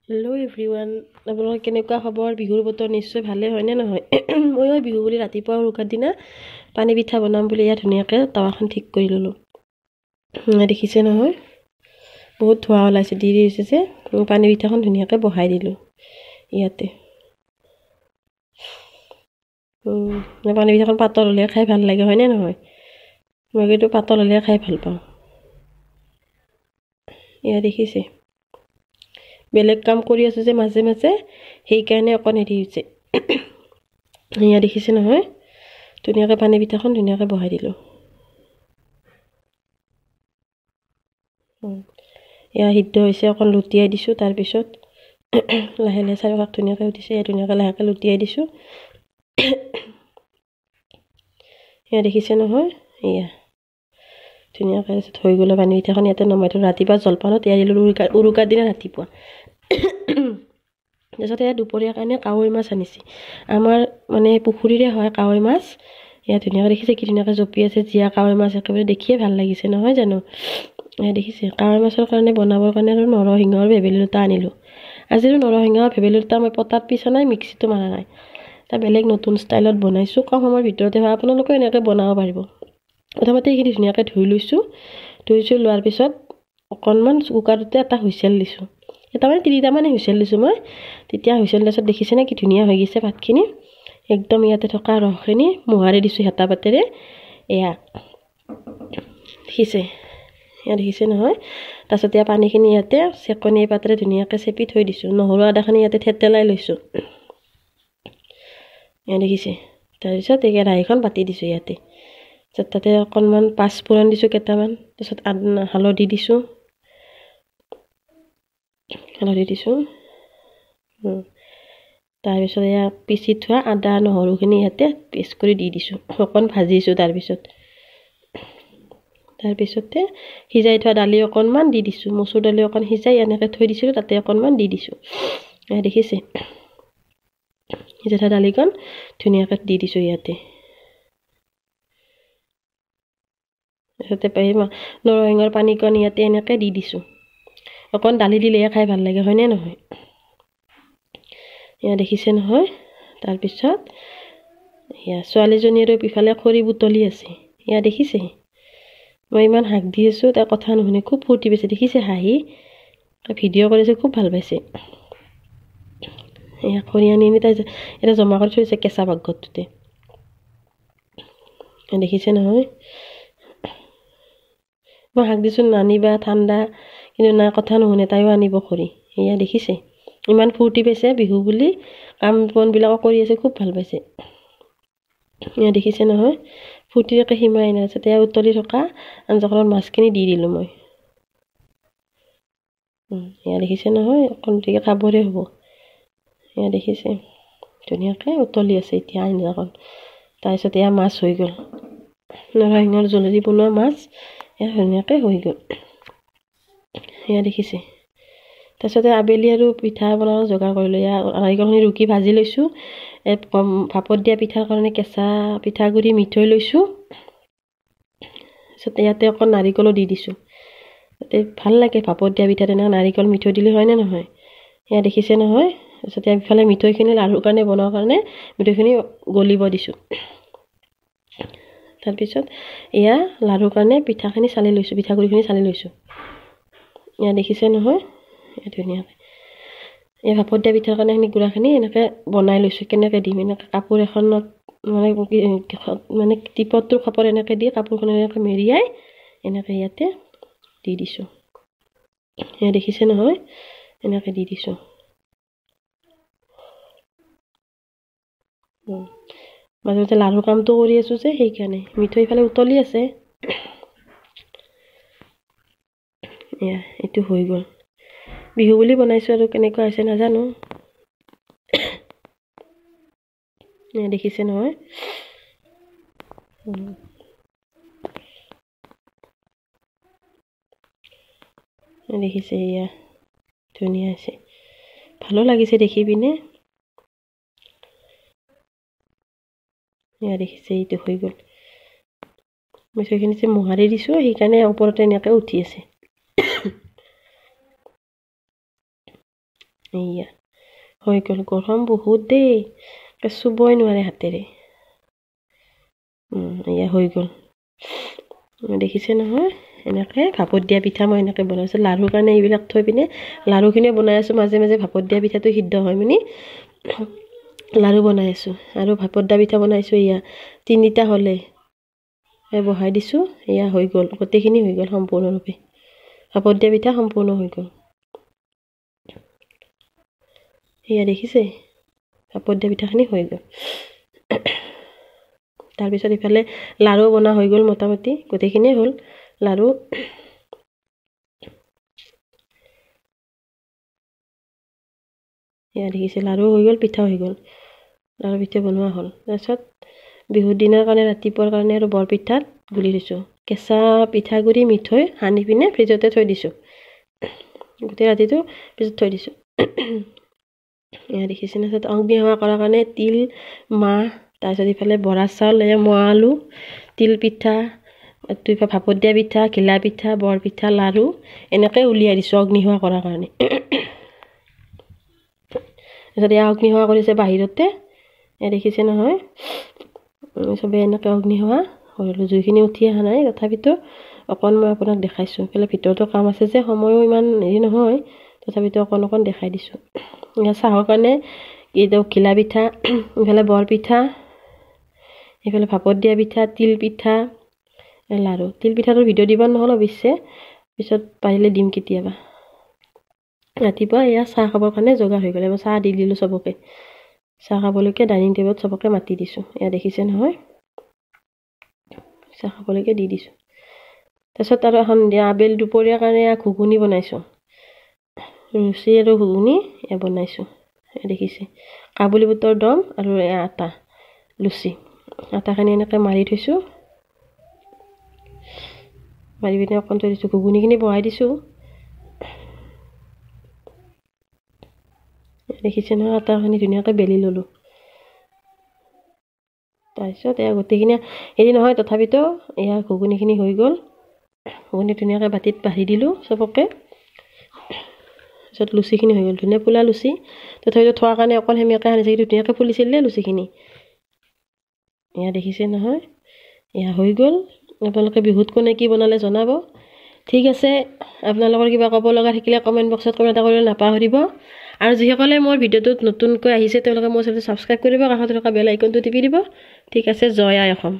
Hello' everyone, আপোনালোকৰ কেনেকুৱা খবৰ? বিহুৰ বতৰ নিশ্চয় ভালে হয়নে নহয়? ময়ো বিহু বুলি ৰাতিপুৱা উৰুকাৰ দিনা পানী পিঠা বনাম বুলি ইয়াত ধুনীয়াকৈ টাৱাখন ঠিক কৰি ল'লোঁ। দেখিছে নহয়, বহুত ধোঁৱা ওলাইছে, দেৰি হৈছে যে পানী পিঠাখন ধুনীয়াকৈ বহাই দিলোঁ ইয়াতে। পানী পিঠাখন পাতল হ'লে খাই ভাল লাগে হয়নে নহয়? মই কিন্তু পাতল হ'লে খাই ভাল পাওঁ। এয়া দেখিছে, বেলেগ কাম কৰি আছোঁ যে মাজে মাজে, সেইকাৰণে অকণ হেৰি হৈছে। এয়া দেখিছে নহয়, ধুনীয়াকৈ পানী পিঠাখন ধুনীয়াকৈ বহাই দিলোঁ। এয়া সিদ্ধ হৈছে, অকণ লুটিয়াই দিছোঁ। তাৰপিছত লাহে লাহে চাৰিওকাষ ধুনীয়াকৈ উঠিছে, এয়া ধুনীয়াকৈ লাহেকৈ লুটিয়াই দিছোঁ। এয়া দেখিছে নহয়, এয়া ধুনীয়াকৈ হৈ গ'লে পানী পিঠাখন ইয়াতে নমাই থলোঁ। ৰাতিপুৱা জলপানত এয়া দিলোঁ উৰুকাৰ দিনা ৰাতিপুৱা। তাৰপিছত এয়া দুপৰীয়াৰ কাৰণে কাৱৈ মাছ আনিছে, আমাৰ মানে পুখুৰীৰে হয় কাৱৈ মাছ। এয়া ধুনীয়াকৈ দেখিছে, কি ধুনীয়াকৈ জপি আছে জীয়া কাৱৈ মাছ, একেবাৰে দেখিয়ে ভাল লাগিছে নহয় জানো? এয়া দেখিছে, কাৱৈ মাছৰ কাৰণে বনাবৰ কাৰণে আৰু নৰসিংহ আৰু ভেবেলী লতা আনিলোঁ। আজি আৰু নৰসিংহ ভেবেলী লতা মই পটাত পিছা নাই, মিক্সিতো মাৰা নাই, এটা বেলেগ নতুন ষ্টাইলত বনাইছোঁ। কম সময়ৰ ভিতৰতে হয়, আপোনালোকেও এনেকৈ বনাব পাৰিব। প্ৰথমতে এইখিনি ধুনীয়াকৈ ধুই লৈছোঁ। লোৱাৰ পিছত অকণমান কুকাৰতে এটা হুইচেল দিছোঁ, এটা মানে 3টামানে হুইচেল দিছোঁ মই। তেতিয়া হুইচেল দিয়াৰ পিছত দেখিছেনে কি ধুনীয়া হৈ গৈছে ভাতখিনি, একদম ইয়াতে থকা ৰসখিনি মোহাৰি দিছোঁ হেতা পাতেৰে। এয়া দেখিছে, এয়া দেখিছে নহয়। তাৰপিছত এয়া পানীখিনি ইয়াতে চেকনি পাতেৰে ধুনীয়াকৈ চেপি থৈ দিছোঁ। নহৰু আদাখিনি ইয়াতে থেতেলাই লৈছোঁ, এয়া দেখিছে। তাৰপিছত এই কেৰাহীখন পাতি দিছোঁ ইয়াতে, তাতে অকণমান পাঁচফোৰণ দিছোঁ কেইটামান। তাৰপিছত হালধি দিছোঁ, তাৰপিছত এয়া পিচি থোৱা আদা নহৰুখিনি ইয়াতে পেষ্ট কৰি দি দিছোঁ, অকণ ভাজিছোঁ। তাৰপিছতে সিজাই থোৱা দালি অকণমান দি দিছোঁ, মচুৰ দালি অকণ সিজাই এনেকৈ থৈ দিছিলোঁ, তাতে অকণমান দি দিছোঁ। দেখিছে, সিজাই থোৱা দালিকণ ধুনীয়াকৈ দি দিছোঁ ইয়াতে। তাৰপিছতে নৰসিংহৰ পানীকণ ইয়াতে এনেকৈ দি দিছোঁ। অকণ দালি দিলেহে খাই ভাল লাগে হয়নে নহয়? এয়া দেখিছে নহয়। তাৰপিছত এয়া ছোৱালীজনী আৰু ইফালে খৰি বুটলি আছে, এয়া দেখিছে। মই ইমান হাক দি আছোঁ, তাৰ কথা নুশুনে, খুব ফূৰ্তি পাইছে। দেখিছে হাঁহি ভিডিঅ' কৰিছে, খুব ভাল পাইছে। এয়া খৰি আনি তাই এটা জমা কৰি থৈছে কেঁচা পাকঘৰটোতে, দেখিছে নহয়। মই হাক দিছোঁ নানিবা ঠাণ্ডা, কিন্তু নাই, কথা নুশুনে, তাইও আনিব খৰি। এয়া দেখিছে, ইমান ফূৰ্তি পাইছে বিহু বুলি, কাম বনবিলাকো কৰি আছে, খুব ভাল পাইছে। এয়া দেখিছে নহয়, ফূৰ্তিৰে সীমাই নাই। তাৰপিছত এয়া উতলি থকা আঞ্জাখনত মাছখিনি দি দিলোঁ মই। এয়া দেখিছে নহয়, অকণমানকৈ খাবৰে হ'ব। এয়া দেখিছে, ধুনীয়াকৈ উতলি আছে এতিয়া আঞ্জাখন। তাৰপিছত এয়া মাছ হৈ গ'ল, নৰসিংহৰ জলদি বনোৱা মাছ, এয়া ধুনীয়াকৈ হৈ গ'ল। এয়া দেখিছে। তাৰপিছতে আবেলি আৰু পিঠা বনাবলৈ যোগাৰ কৰিলোঁ। এয়া নাৰিকলখিনি ৰুকি ভাজি লৈছোঁ। ভাপত দিয়া পিঠাৰ কাৰণে কেঁচা পিঠাগুড়ি মিঠৈ লৈছোঁ। তাৰপিছত ইয়াতে অকণ নাৰিকলো দি দিছোঁ, তাতে ভাল লাগে ভাপত দিয়া পিঠা, তেনেকৈ নাৰিকল মিঠৈ দিলে হয়নে নহয়? এয়া দেখিছে নহয়। তাৰপিছত ইফালে মিঠৈখিনি লাড়ুৰ কাৰণে বনোৱাৰ কাৰণে মিঠৈখিনি গলিব দিছোঁ। তাৰপিছত এয়া লাড়ুৰ কাৰণে পিঠাখিনি চালি লৈছোঁ, পিঠাগুড়িখিনি চালি লৈছোঁ। এয়া দেখিছে নহয়, এয়া ধুনীয়াকৈ এই ভাপত দিয়া পিঠাৰ কাৰণে এইখিনি গুড়াখিনি এনেকৈ বনাই লৈছোঁ। কেনেকৈ দিম, এনেকৈ কাপোৰ এখনত মানে টিপতটোৰ কাপোৰ এনেকৈ দি কাপোৰখন এনেকৈ মেৰিয়াই এনেকৈ ইয়াতে দি দিছোঁ। এয়া দেখিছে নহয়, এনেকৈ দি দিছোঁ। মাজে মাজে লাড়ুৰ কামটো কৰি আছোঁ যে, সেইকাৰণে মিঠৈ ইফালে উতলি আছে। এয়া এইটো হৈ গ'ল, বিহু বুলি বনাইছোঁ আৰু কেনেকুৱা হৈছে নাজানো। এয়া দেখিছে নহয়, দেখিছে, এয়া ধুনীয়া হৈছে, ভালো লাগিছে দেখি পিনে। এয়া দেখিছে, এইটো হৈ গ'ল। মিঠৈখিনি যে মোহাৰি দিছোঁ, সেইকাৰণে ওপৰতে এনেকৈ উঠি আছে। এইয়া হৈ গ'ল গৰম বহুত দেই চুবই নোৱাৰে হাতেৰে এয়া হৈ গ'ল দেখিছে নহয় এনেকৈ ভাপত দিয়া পিঠা মই এনেকৈ বনাইছোঁ লাড়ুৰ কাৰণে এইবিলাক থৈ পিনে লাড়ুখিনিও বনাই আছোঁ মাজে মাজে ভাপত দিয়া পিঠাটো সিদ্ধ হয় মানে লাড়ু বনাই আছোঁ আৰু ভাপত দিয়া পিঠা বনাইছোঁ এয়া 3টা হ'লে বহাই দিছোঁ এয়া হৈ গ'ল গোটেইখিনি হৈ গ'ল সম্পূৰ্ণৰূপে ভাপত দিয়া পিঠা সম্পূৰ্ণ হৈ গ'ল এয়া দেখিছে ভাপত দিয়া পিঠাখিনি হৈ গ'ল তাৰপিছত ইফালে লাড়ু বনা হৈ গ'ল মোটামুটি গোটেইখিনিয়ে হ'ল লাড়ু এয়া দেখিছে লাড়ু হৈ গ'ল পিঠাও হৈ গ'ল লাড়ু পিঠা বনোৱা হ'ল তাৰপিছত বিহুৰ দিনৰ কাৰণে ৰাতিপুৱাৰ কাৰণে আৰু বৰপিঠাত গুলি দিছোঁ কেঁচা পিঠাগুড়ি মিঠৈ সানি পিনে ফ্ৰিজতে থৈ দিছোঁ গোটেই ৰাতিটো ফ্ৰিজত থৈ দিছোঁ এয়া দেখিছে না অগ্নি সেৱা কৰাৰ কাৰণে তিল মাহ তাৰপিছত ইফালে বৰা চাউল মোৱা আলু তিল পিঠা ইফালে ভাপত দিয়া পিঠা ঘিলা পিঠা বৰপিঠা লাড়ু এনেকৈ উলিয়াই দিছোঁ অগ্নি সেৱা কৰাৰ কাৰণে তাৰপিছত এয়া অগ্নি সেৱা কৰিছে বাহিৰতে এয়া দেখিছে নহয় চবেই এনেকৈ অগ্নি সেৱা কৰিলোঁ জুইখিনি উঠি অহা নাই তথাপিতো অকণ মই আপোনাক দেখাইছোঁ ইফালে ভিতৰতো কাম আছে যে সময়ো ইমান হেৰি নহয় তথাপিতো অকণ দেখাই দিছোঁ এয়া চাহৰ কাৰণে এইটো ঘিলা পিঠা ইফালে বৰপিঠা এইফালে ভাপত দিয়া পিঠা তিল পিঠা লাড়ু তিল পিঠাটোৰ ভিডিঅ' দিব নহ'ল অৱশ্যে পিছত পাৰিলে দিম কেতিয়াবা ৰাতিপুৱা এয়া চাহ খাবৰ কাৰণে যোগাৰ হৈ গ'ল মই চাহ দি দিলোঁ চবকে চাহ খাবলৈকে ডাইনিং টেবুলত চবকে মাতি দিছোঁ এয়া দেখিছে নহয় চাহ খাবলৈকে দি দিছোঁ তাৰপিছত আৰু সন্ধিয়া আবেলি দুপৰীয়াৰ কাৰণে ঘুগুনি বনাইছোঁ লুচি আৰু ঘুগুনি এয়া বনাইছোঁ এয়া দেখিছে কাবুলী বুটৰ দম আৰু এয়া আটা লুচি আটাখিনি এনেকৈ মাৰি থৈছোঁ মাৰি পিনে অকণ থৈ দিছোঁ ঘুগুনিখিনি বহাই দিছোঁ দেখিছে নহয় আটাখিনি ধুনীয়াকৈ বেলি ল'লোঁ তাৰপিছত এয়া গোটেইখিনি হেৰি নহয় তথাপিতো এয়া ঘুগুনিখিনি হৈ গ'ল ঘুগুনি ধুনীয়াকৈ বাতিত বাঢ়ি দিলোঁ চবকে তাৰপিছত লুচিখিনি হৈ গ'ল ধুনীয়া ফুলা লুচি তথাপিতো থোৱাৰ কাৰণে অকণ সেমেকৈ সানিছে কিন্তু ধুনীয়াকৈ ফুলিছিল দেই লুচিখিনি এয়া দেখিছে নহয় এয়া হৈ গ'ল আপোনালোকে বিহুত কোনে কি বনালে জনাব ঠিক আছে আপোনালোকৰ কিবা ক'ব লগা থাকিলে কমেণ্ট বক্সত কমেণ্ট এটা কৰিবলৈ নাপাহৰিব আৰু যিসকলে মোৰ ভিডিঅ'টোত নতুনকৈ আহিছে তেওঁলোকে মোৰ চেনেলটো ছাবস্ক্ৰাইব কৰিব কাষত থকা বেল আইকনটো টিপি দিব ঠিক আছে জয় আই অসম